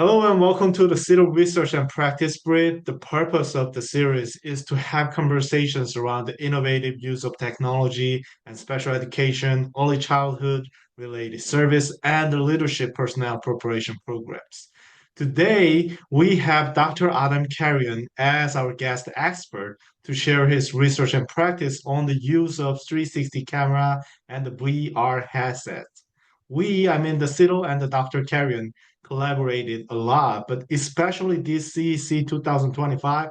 Hello and welcome to the CITO Research and Practice Brief. The purpose of the series is to have conversations around the innovative use of technology and special education, early childhood related service, and the leadership personnel preparation programs. Today, we have Dr. Adam Carreon as our guest expert to share his research and practice on the use of 360 camera and the VR headset. I mean the CITO and the Dr. Carrion collaborated a lot, but especially this CEC 2025,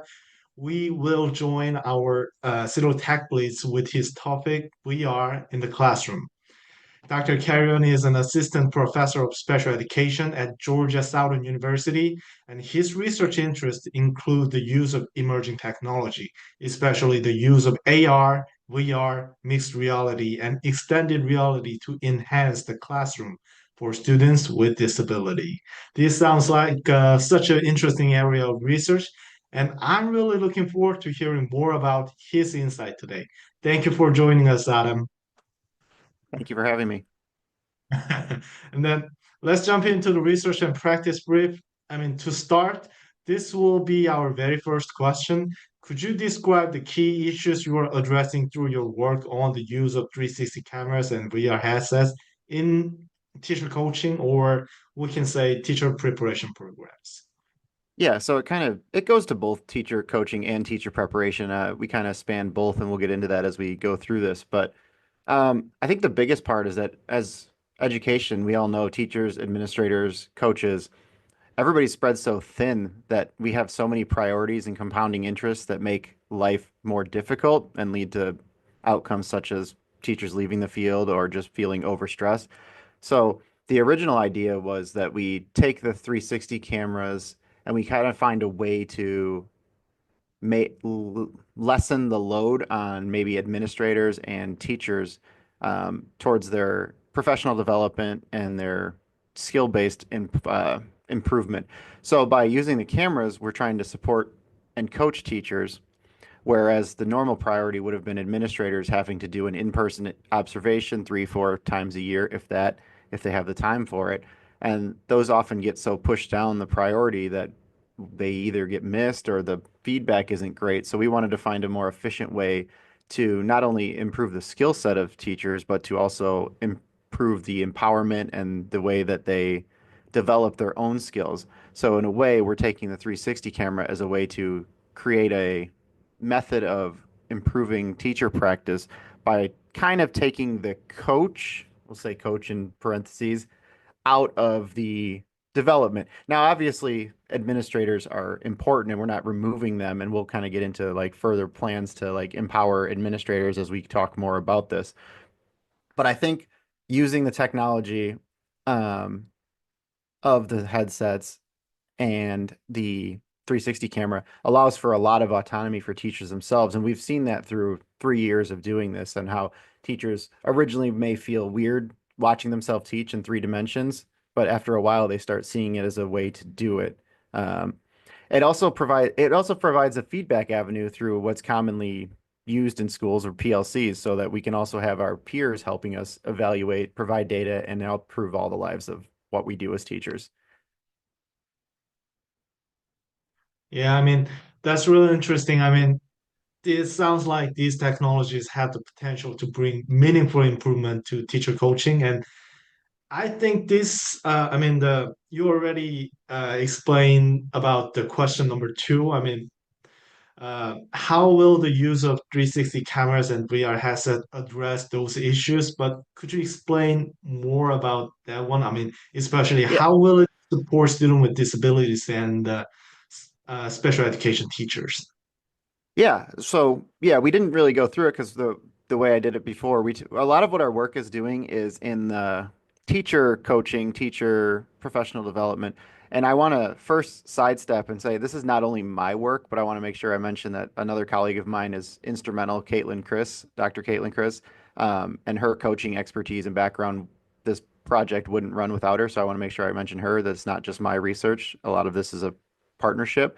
we will join our Cyril Tech Blitz with his topic, VR in the classroom. Dr. Carrion is an assistant professor of special education at Georgia Southern University, and his research interests include the use of emerging technology, especially the use of AR, VR, mixed reality, and extended reality to enhance the classroom for students with disability. This sounds like such an interesting area of research, and I'm really looking forward to hearing more about his insight today. Thank you for joining us, Adam. Thank you for having me. And then let's jump into the research and practice brief. I mean, to start, this will be our very first question. Could you describe the key issues you are addressing through your work on the use of 360 cameras and VR headsets in teacher coaching, or we can say teacher preparation programs? Yeah, so it goes to both teacher coaching and teacher preparation. We kind of span both, and we'll get into that as we go through this. But I think the biggest part is that as education, we all know teachers, administrators, coaches, everybody spreads so thin that we have so many priorities and compounding interests that make life more difficult and lead to outcomes such as teachers leaving the field or just feeling overstressed. So the original idea was that we take the 360 cameras and we kind of find a way to lessen the load on maybe administrators and teachers towards their professional development and their skill-based improvement. So by using the cameras, we're trying to support and coach teachers, whereas the normal priority would have been administrators having to do an in-person observation 3, 4 times a year, if that, if they have the time for it. And those often get so pushed down the priority that they either get missed or the feedback isn't great. So we wanted to find a more efficient way to not only improve the skill set of teachers, but to also improve the empowerment and the way that they develop their own skills. So in a way, we're taking the 360 camera as a way to create a method of improving teacher practice by kind of taking the coach, we'll say coach in parentheses, out of the development. Now, obviously, administrators are important and we're not removing them, and we'll kind of get into like further plans to like empower administrators as we talk more about this. But I think using the technology um, of the headsets and the 360 camera allows for a lot of autonomy for teachers themselves. And we've seen that through 3 years of doing this and how teachers originally may feel weird watching themselves teach in 3 dimensions, but after a while they start seeing it as a way to do it. Um, it also provides a feedback avenue through what's commonly used in schools or PLCs so that we can also have our peers helping us evaluate, provide data, and help improve all the lives of what we do as teachers. Yeah, I mean, that's really interesting. I mean, it sounds like these technologies have the potential to bring meaningful improvement to teacher coaching. And I think I mean, you already explained about the question number two. I mean, how will the use of 360 cameras and VR headset address those issues? But could you explain more about that one? I mean, especially Yeah, how will it support students with disabilities and special education teachers? Yeah, so yeah, we didn't really go through it because the way I did it before, a lot of what our work is doing is in the teacher coaching, teacher professional development. And I want to first sidestep and say this is not only my work, but I want to make sure I mention that another colleague of mine is instrumental, Criss, Dr. Caitlin Criss, and her coaching expertise and background. This project wouldn't run without her, so I want to make sure I mention her. That's not just my research. A lot of this is a partnership.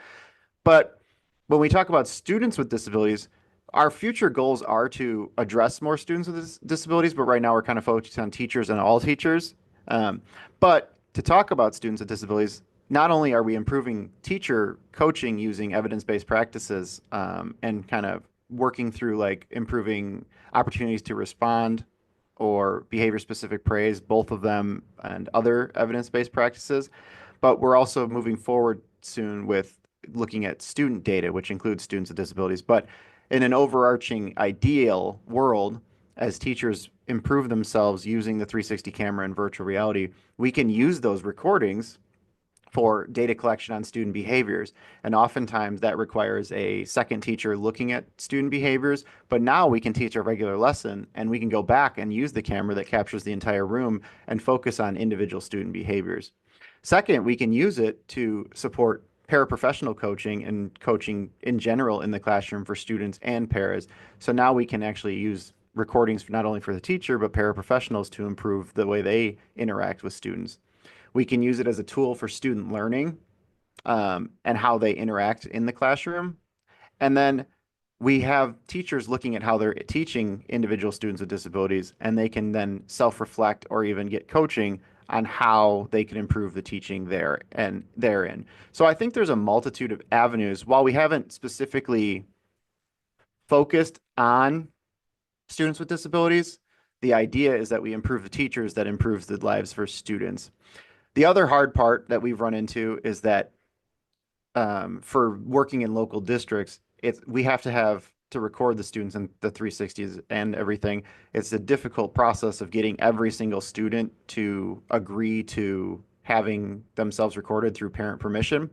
But when we talk about students with disabilities, our future goals are to address more students with disabilities, but right now we're kind of focused on teachers and all teachers. Um, but to talk about students with disabilities, not only are we improving teacher coaching using evidence-based practices and kind of working through like improving opportunities to respond or behavior-specific praise, both of them and other evidence-based practices, but we're also moving forward soon with looking at student data, which includes students with disabilities. But in an overarching ideal world, as teachers improve themselves using the 360 camera and virtual reality, we can use those recordings for data collection on student behaviors. And oftentimes that requires a second teacher looking at student behaviors. But now we can teach a regular lesson and we can go back and use the camera that captures the entire room and focus on individual student behaviors. Second, we can use it to support paraprofessional coaching and coaching in general in the classroom for students and paras. So now we can actually use recordings for not only for the teacher, but paraprofessionals to improve the way they interact with students. We can use it as a tool for student learning and how they interact in the classroom. And then we have teachers looking at how they're teaching individual students with disabilities, and they can then self-reflect or even get coaching on how they can improve the teaching there and therein. So I think there's a multitude of avenues. While we haven't specifically focused on students with disabilities, the idea is that we improve the teachers that improves the lives for students. The other hard part that we've run into is that for working in local districts, we have to have to record the students in the 360s and everything. It's a difficult process of getting every single student to agree to having themselves recorded through parent permission.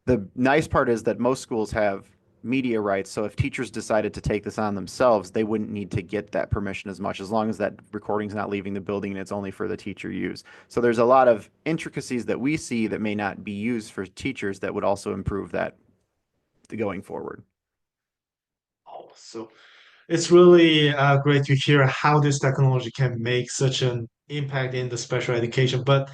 The nice part is that most schools have media rights, so if teachers decided to take this on themselves, they wouldn't need to get that permission as much, as long as that recording's not leaving the building and it's only for the teacher use. So there's a lot of intricacies that we see that may not be used for teachers that would also improve that going forward. Oh, so it's really great to hear how this technology can make such an impact in the special education. But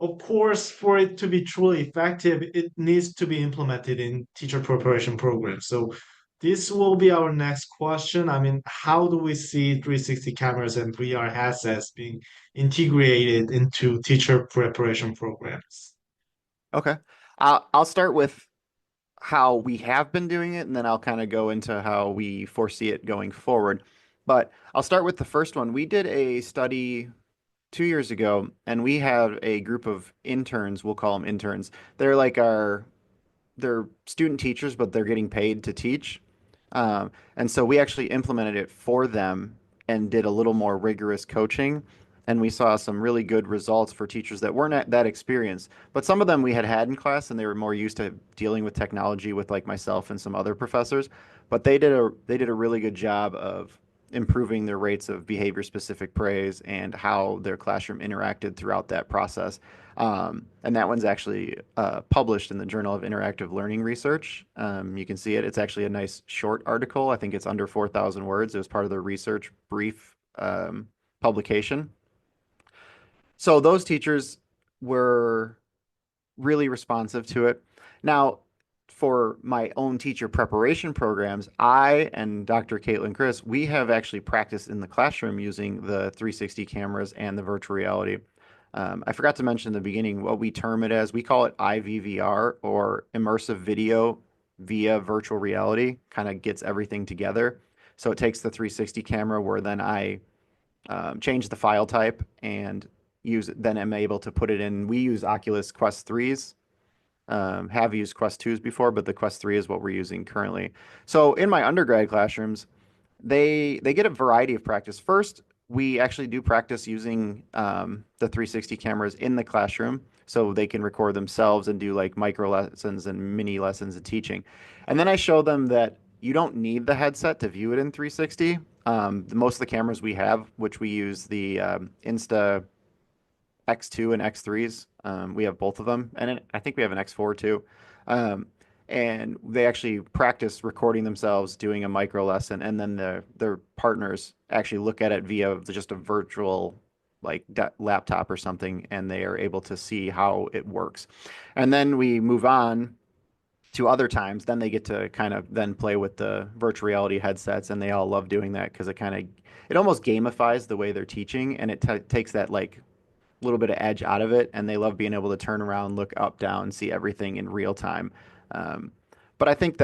of course, for it to be truly effective, it needs to be implemented in teacher preparation programs. So this will be our next question. I mean, how do we see 360 cameras and VR headsets being integrated into teacher preparation programs? Okay. I'll start with how we have been doing it, and then I'll kind of go into how we foresee it going forward. But I'll start with the first one. We did a study 2 years ago, and we had a group of interns. We'll call them interns. They're like they're student teachers, but they're getting paid to teach. And so we actually implemented it for them and did a little more rigorous coaching. And we saw some really good results for teachers that weren't that experienced. But some of them we had in class and they were more used to dealing with technology with like myself and some other professors. But they did a really good job of improving their rates of behavior specific praise and how their classroom interacted throughout that process. And that one's actually published in the Journal of Interactive Learning Research. You can see it. It's actually a nice short article. I think it's under 4,000 words. It was part of the research brief publication. So those teachers were really responsive to it. Now, for my own teacher preparation programs, I and Dr. Caitlin Criss, we have actually practiced in the classroom using the 360 cameras and the virtual reality. I forgot to mention in the beginning what we term it as. We call it IVVR, or immersive video via virtual reality, kind of gets everything together. So it takes the 360 camera where then I change the file type and then I'm able to put it in. We use Oculus Quest 3s, have used Quest 2s before, but the Quest 3 is what we're using currently. So in my undergrad classrooms, they get a variety of practice. First, we actually do practice using the 360 cameras in the classroom, so they can record themselves and do like micro lessons and mini lessons of teaching. And then I show them that you don't need the headset to view it in 360. Most of the cameras we have, which we use the Insta X2 and X3s. We have both of them, and I think we have an X4 too. Um, and they actually practice recording themselves doing a micro lesson, and then their partners actually look at it via just a virtual like laptop or something, and they are able to see how it works. And then we move on to other times. Then they get to kind of then play with the virtual reality headsets, and they all love doing that because it almost gamifies the way they're teaching, and it takes that like little bit of edge out of it, and they love being able to turn around, look up, down, see everything in real time. Um, but I think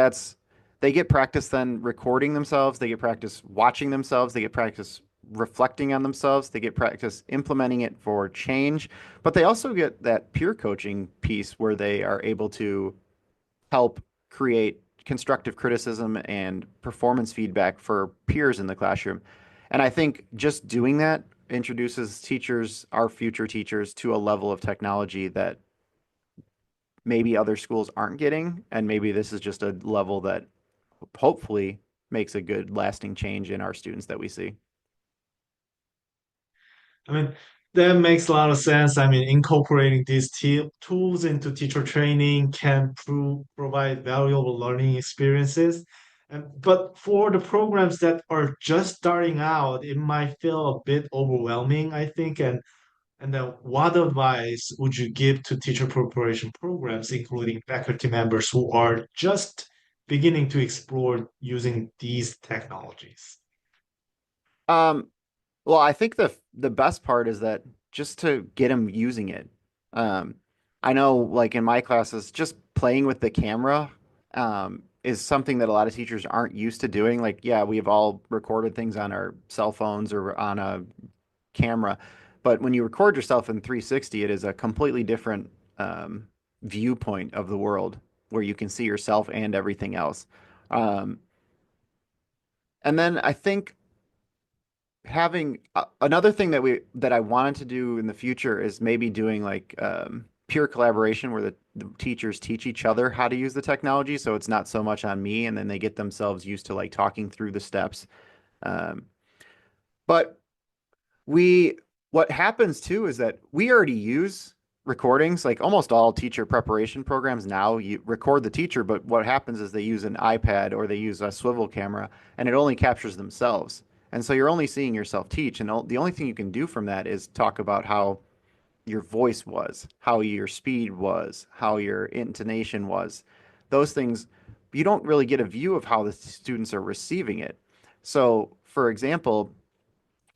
they get practice then recording themselves, they get practice watching themselves, they get practice reflecting on themselves, they get practice implementing it for change, but they also get that peer coaching piece where they are able to help create constructive criticism and performance feedback for peers in the classroom. And I think just doing that introduces teachers, our future teachers, to a level of technology that maybe other schools aren't getting. And maybe this is just a level that hopefully makes a good lasting change in our students that we see. I mean, that makes a lot of sense. I mean, incorporating these tools into teacher training can provide valuable learning experiences. But for the programs that are just starting out, it might feel a bit overwhelming, I think. And then what advice would you give to teacher preparation programs, including faculty members who are just beginning to explore using these technologies? Um, Well, I think the best part is that just to get them using it. Um, I know, like in my classes, just playing with the camera is something that a lot of teachers aren't used to doing. Like, yeah, we've all recorded things on our cell phones or on a camera, but when you record yourself in 360, it is a completely different viewpoint of the world where you can see yourself and everything else. Um, and then I think having another thing that I wanted to do in the future is maybe doing like peer collaboration where the teachers teach each other how to use the technology, so it's not so much on me, and then they get themselves used to like talking through the steps. Um, but we what happens too is that we already use recordings. Like almost all teacher preparation programs now, you record the teacher, but what happens is they use an iPad or they use a swivel camera, and it only captures themselves. And so you're only seeing yourself teach, and the only thing you can do from that is talk about how your voice was, how your speed was, how your intonation was. Those things, you don't really get a view of how the students are receiving it. So, for example,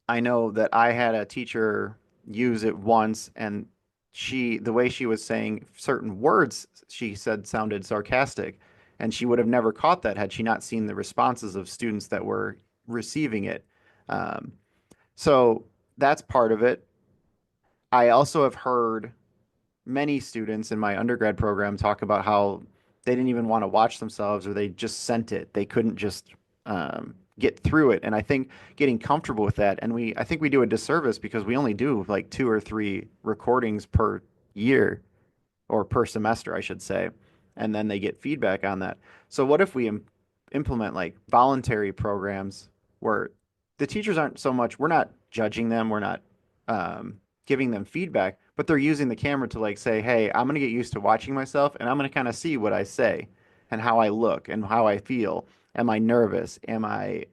I know that I had a teacher use it once, and the way she was saying certain words, she said sounded sarcastic, and she would have never caught that had she not seen the responses of students that were receiving it. Um, so that's part of it. I also have heard many students in my undergrad program talk about how they didn't even want to watch themselves or they just sent it. They couldn't just get through it. And I think getting comfortable with that, and I think we do a disservice because we only do like 2 or 3 recordings per year or per semester, I should say, and then they get feedback on that. So what if we implement like voluntary programs where the teachers aren't so much, we're not judging them, we're not giving them feedback, but they're using the camera to like say, hey, I'm going to get used to watching myself and I'm going to kind of see what I say and how I look and how I feel. Am I nervous? Am I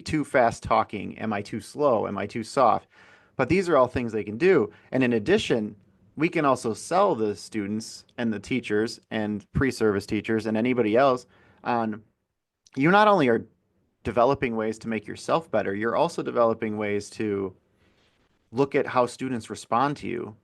too fast talking? Am I too slow? Am I too soft? But these are all things they can do. And in addition, we can also sell the students and the teachers and pre-service teachers and anybody else on you not only are developing ways to make yourself better, you're also developing ways to look at how students respond to you.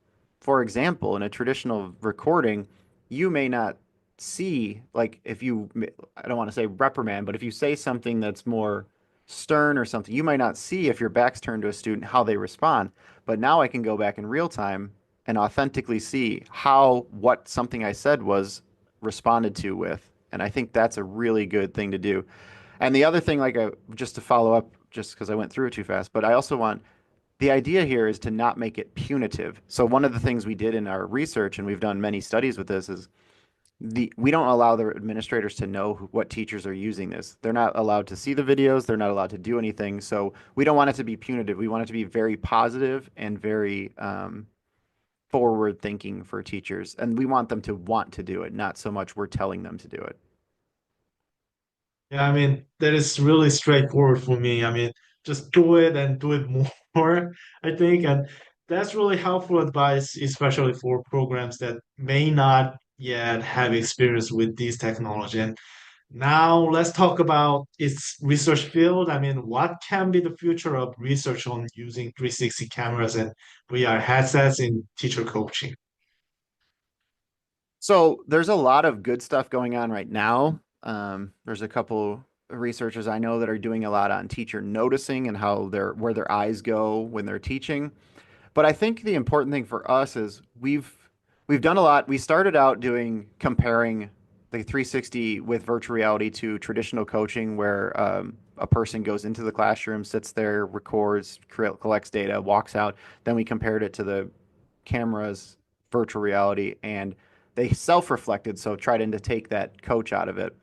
For example, in a traditional recording, you may not see, like, if you, I don't want to say reprimand, but if you say something that's more stern or something, you might not see if your back's turned to a student how they respond. But now I can go back in real time and authentically see how what something I said was responded to with. And I think that's a really good thing to do. And the other thing, like, just to follow up, just because I went through it too fast, but I also want the idea here is to not make it punitive. So one of the things we did in our research, and we've done many studies with this, is we don't allow the administrators to know what teachers are using this. They're not allowed to see the videos. They're not allowed to do anything. So we don't want it to be punitive. We want it to be very positive and very forward thinking for teachers. And we want them to want to do it, not so much we're telling them to do it. Yeah, I mean, that is really straightforward for me. I mean, just do it and do it more, I think. And that's really helpful advice, especially for programs that may not yet have experience with these technology. And Now let's talk about its research field. I mean, what can be the future of research on using 360 cameras and VR headsets in teacher coaching? So there's a lot of good stuff going on right now. There's a couple researchers I know that are doing a lot on teacher noticing and how where their eyes go when they're teaching. But I think the important thing for us is we've done a lot. We started out doing comparing the 360 with virtual reality to traditional coaching, where a person goes into the classroom, sits there, records, collects data, walks out. Then we compared it to the cameras, virtual reality, and they self-reflected, so tried to take that coach out of it.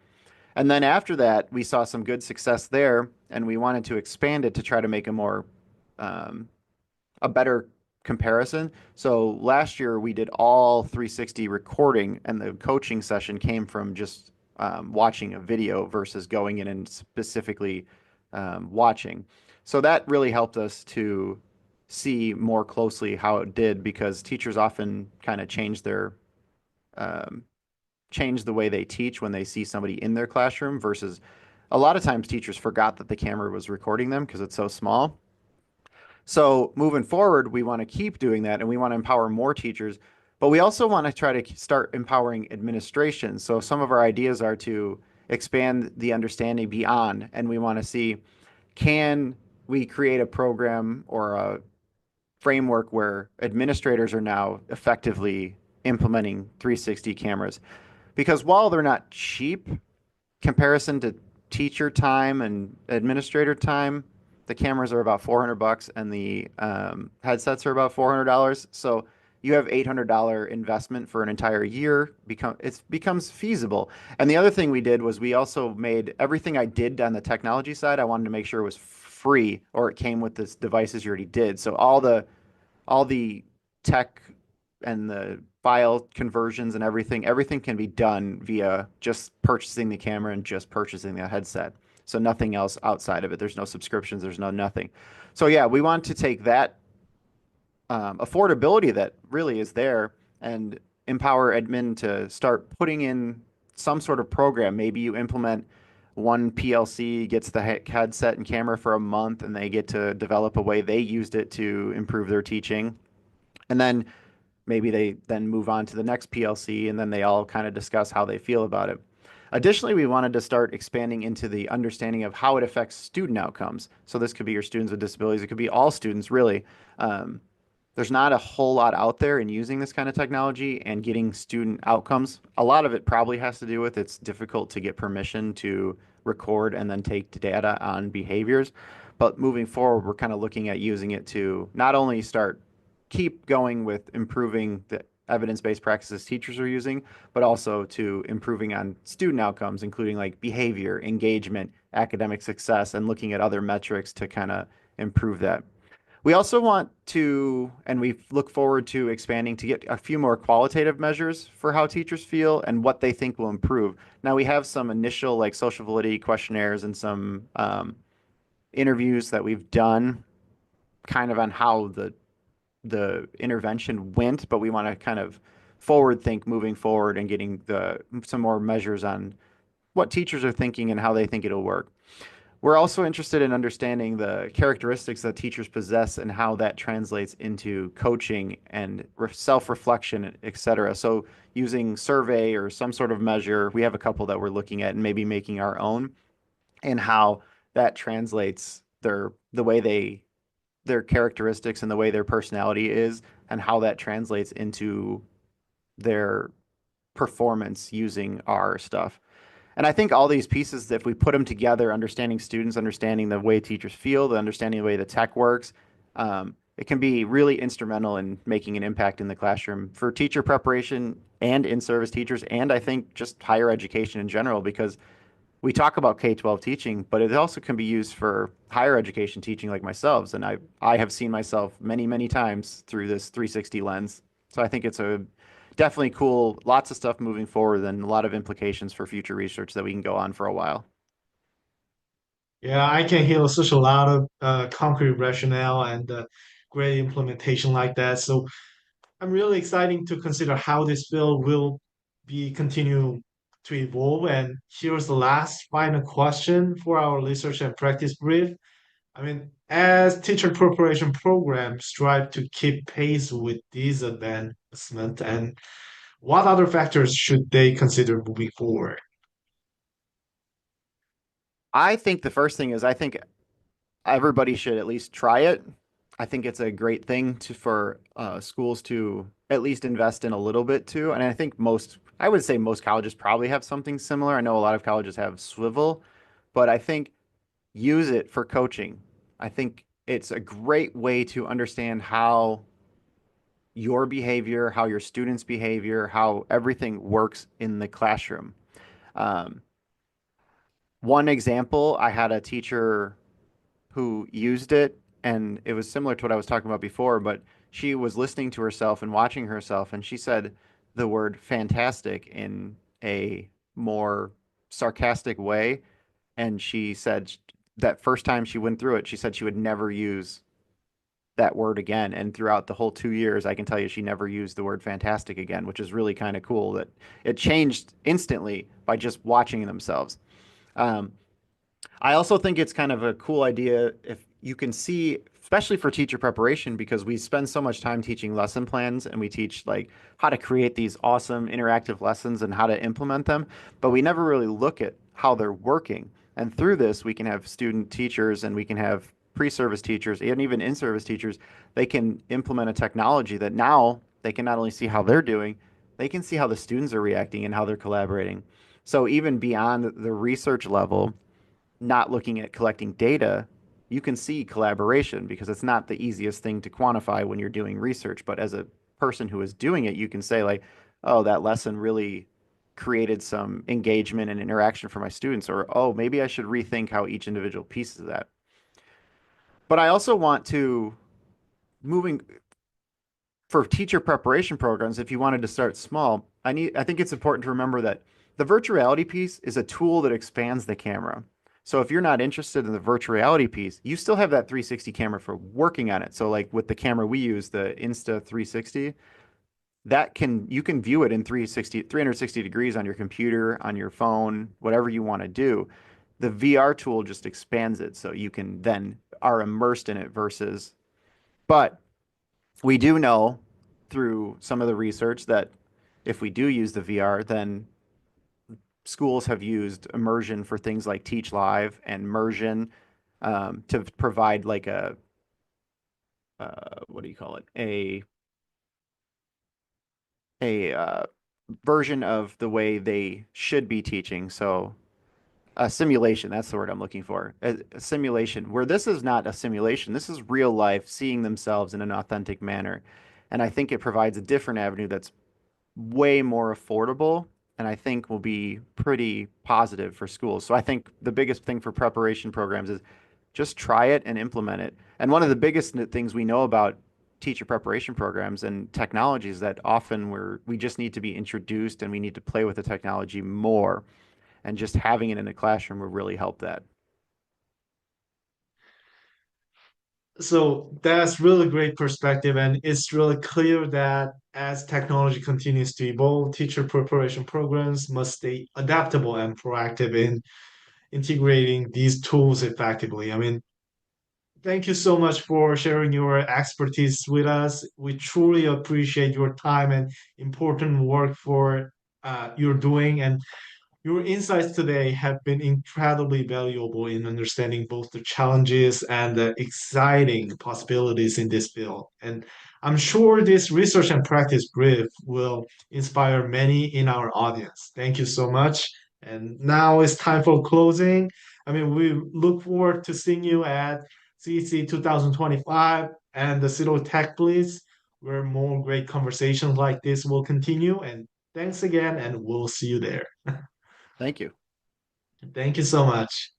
And then after that, we saw some good success there, and we wanted to expand it to try to make um, a better comparison. So last year we did all 360 recording, and the coaching session came from just watching a video versus going in and specifically watching. So that really helped us to see more closely how it did because teachers often kind of um, change the way they teach when they see somebody in their classroom versus a lot of times teachers forgot that the camera was recording them because it's so small. So moving forward, we want to keep doing that and we want to empower more teachers, but we also want to try to start empowering administration. So some of our ideas are to expand the understanding beyond, and we want to see, can we create a program or a framework where administrators are now effectively implementing 360 cameras? Because while they're not cheap, comparison to teacher time and administrator time, the cameras are about 400 bucks and the headsets are about $400. So you have $800 investment for an entire year. It becomes feasible. And the other thing we did was we also made everything I did on the technology side. I wanted to make sure it was free or it came with the devices you already did. So all the tech and the file conversions and everything can be done via just purchasing the camera and just purchasing the headset. So nothing else outside of it. There's no subscriptions, there's no nothing. So yeah, we want to take that affordability that really is there and empower admin to start putting in some sort of program. Maybe you implement one PLC gets the headset and camera for a month and they get to develop a way they used it to improve their teaching. And then maybe they then move on to the next PLC and then they all kind of discuss how they feel about it. Additionally, we wanted to start expanding into the understanding of how it affects student outcomes. So this could be your students with disabilities. It could be all students, really. Um, there's not a whole lot out there in using this kind of technology and getting student outcomes. A lot of it probably has to do with it's difficult to get permission to record and then take data on behaviors. But moving forward, we're kind of looking at using it to not only keep going with improving the evidence-based practices teachers are using, but also to improving on student outcomes, including like behavior, engagement, academic success, and looking at other metrics to kind of improve that. We also want to, and we look forward to expanding to get a few more qualitative measures for how teachers feel and what they think will improve. Now, we have some initial like social validity questionnaires and some interviews that we've done kind of on how the intervention went, but we want to kind of forward think moving forward and getting some more measures on what teachers are thinking and how they think it'll work. We're also interested in understanding the characteristics that teachers possess and how that translates into coaching and self-reflection, et cetera. So using survey or some sort of measure, we have a couple that we're looking at and maybe making our own, and how that translates the way their characteristics and the way their personality is and how that translates into their performance using our stuff. And I think all these pieces, if we put them together, understanding students, understanding the way teachers feel, the understanding the way the tech works, it can be really instrumental in making an impact in the classroom for teacher preparation and in-service teachers, and I think just higher education in general, because we talk about K-12 teaching, but it also can be used for higher education teaching like myself. And I have seen myself many, many times through this 360 lens. So I think it's a definitely cool, lots of stuff moving forward and a lot of implications for future research that we can go on for a while. Yeah, I can hear such a lot of concrete rationale and great implementation like that. So I'm really excited to consider how this field will be continue to evolve. And here's the last final question for our research and practice brief. I mean, as teacher preparation programs strive to keep pace with these advancements, and what other factors should they consider moving forward? I think the first thing is I think everybody should at least try it. I think it's a great thing for schools to at least invest in a little bit too. And I think I would say most colleges probably have something similar. I know a lot of colleges have Swivel, but I think use it for coaching. I think it's a great way to understand how your behavior, how your students' behavior, how everything works in the classroom. Um, One example, I had a teacher who used it, and it was similar to what I was talking about before, but she was listening to herself and watching herself, and she said the word fantastic in a more sarcastic way. And she said that first time she went through it, she said she would never use that word again. And throughout the whole 2 years, I can tell you she never used the word fantastic again, which is really kind of cool that it changed instantly by just watching themselves. Um, I also think it's kind of a cool idea if you can see, especially for teacher preparation, because we spend so much time teaching lesson plans and we teach like how to create these awesome interactive lessons and how to implement them, but we never really look at how they're working. And through this, we can have student teachers and we can have pre-service teachers and even in-service teachers. They can implement a technology that now they can not only see how they're doing, they can see how the students are reacting and how they're collaborating. So even beyond the research level, not looking at collecting data, you can see collaboration because it's not the easiest thing to quantify when you're doing research. But as a person who is doing it, you can say, like, oh, that lesson really created some engagement and interaction for my students, or oh, maybe I should rethink how each individual piece of that. But I also want to moving for teacher preparation programs, if you wanted to start small, I think it's important to remember that the virtual reality piece is a tool that expands the camera. So if you're not interested in the virtual reality piece, you still have that 360 camera for working on it. So like with the camera we use, the Insta 360, you can view it in 360 degrees on your computer, on your phone, whatever you want to do. The VR tool just expands it so you can then are immersed in it versus, but we do know through some of the research that if we do use the VR, then schools have used immersion for things like Teach Live and immersion to provide like a what do you call it? A version of the way they should be teaching. So a simulation, that's the word I'm looking for. A simulation where this is not a simulation. This is real life, seeing themselves in an authentic manner. And I think it provides a different avenue that's way more affordable and I think will be pretty positive for schools. So I think the biggest thing for preparation programs is just try it and implement it. And one of the biggest things we know about teacher preparation programs and technology is that often we just need to be introduced and we need to play with the technology more. And just having it in a classroom will really help that. So that's really great perspective, and it's really clear that as technology continues to evolve, teacher preparation programs must stay adaptable and proactive in integrating these tools effectively. I mean, thank you so much for sharing your expertise with us. We truly appreciate your time and important work for you're doing, and your insights today have been incredibly valuable in understanding both the challenges and the exciting possibilities in this field. And I'm sure this research and practice brief will inspire many in our audience. Thank you so much. And now it's time for closing. I mean, we look forward to seeing you at CEC 2025 and the City Tech Blitz, where more great conversations like this will continue. And thanks again, and we'll see you there. Thank you. Thank you so much.